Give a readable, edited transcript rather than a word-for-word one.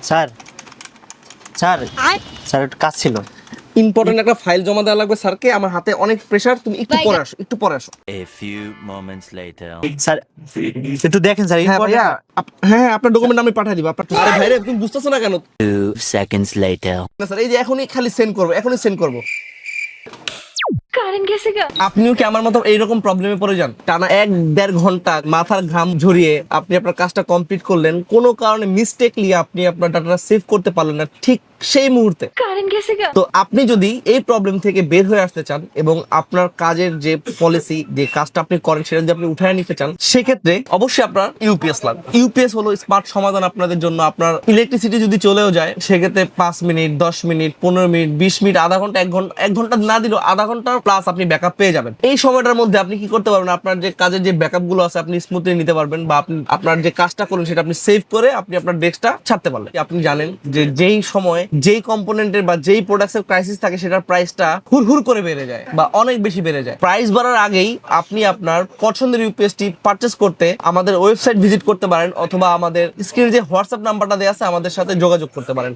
Sir sir sir একটু কাজ ছিল। ইম্পর্টেন্ট একটা ফাইল জমা দেওয়া লাগবে স্যারকে, আমার হাতে অনেক প্রেসার, তুমি একটু পরে আসো, একটু পরে আসো। A few moments later. Sir একটু দেখেন স্যার, হ্যাঁ ভাইয়া, হ্যাঁ আপনার ডকুমেন্ট আমি পাঠিয়ে দিব। আপনার আরে ভাই রে, তুমি বুঝতেছো না কেন? 2 seconds later. না স্যার, এই যে এখনই খালি সেন্ড করবো, এখনই সেন্ড করবো। कारण कैसे का আপনিও কি আমার মতো এইরকম প্রবলেমে পড়ে যান? টানা 1-1.5 ঘন্টা মাথার ঘাম ঝরিয়ে আপনি আপনার কাজটা কমপ্লিট করলেন, কোনো কারণে মিস্টেকলি আপনি আপনার ডাটাটা সেভ করতে পারলেন না ঠিক সেই মুহূর্তে। कारण कैसे का তো আপনি যদি এই প্রবলেম থেকে বের হয়ে আসতে চান এবং আপনার কাজের যে পলিসি, যে কাজটা আপনি করেন সেটা যদি আপনি উঠায় নিতে চান, সেক্ষেত্রে অবশ্যই আপনার ইউপিএস লাগবে। ইউপিএস হলো স্মার্ট সমাধান আপনাদের জন্য। আপনার ইলেকট্রিসিটি যদি চলেও যায়, সেক্ষেত্রে 5 মিনিট, 10 মিনিট, 15 মিনিট, 20 মিনিট, আধা ঘন্টা, 1 ঘন্টা না দিলেও আধা ঘন্টা প্লাস আপনি ব্যাকআপ পেয়ে যাবেন। এই সময়টার মধ্যে আপনি কি করতে পারবেন, আপনার যে কাজের যে ব্যাকআপ গুলো আছে আপনি স্মুথলি নিতে পারবেন, বা আপনি আপনার যে কাজটা করেন সেটা আপনি সেভ করে আপনি আপনার ডেস্কটা ছাড়তে পারলেন। আপনি জানেন যে যেই সময় যেই কম্পোনেন্টের বা যেই প্রোডাক্টের ক্রাইসিস থাকে সেটার প্রাইসটা হুড় করে বেড়ে যায় বা অনেক বেশি বেড়ে যায়। প্রাইস বাড়ার আগেই আপনি আপনার পছন্দের ইউপিএসটি পারচেজ করতে আমাদের ওয়েবসাইট ভিজিট করতে পারেন, অথবা আমাদের স্ক্রিনে যে হোয়াটসঅ্যাপ নাম্বারটা দেওয়া আছে আমাদের সাথে যোগাযোগ করতে পারেন।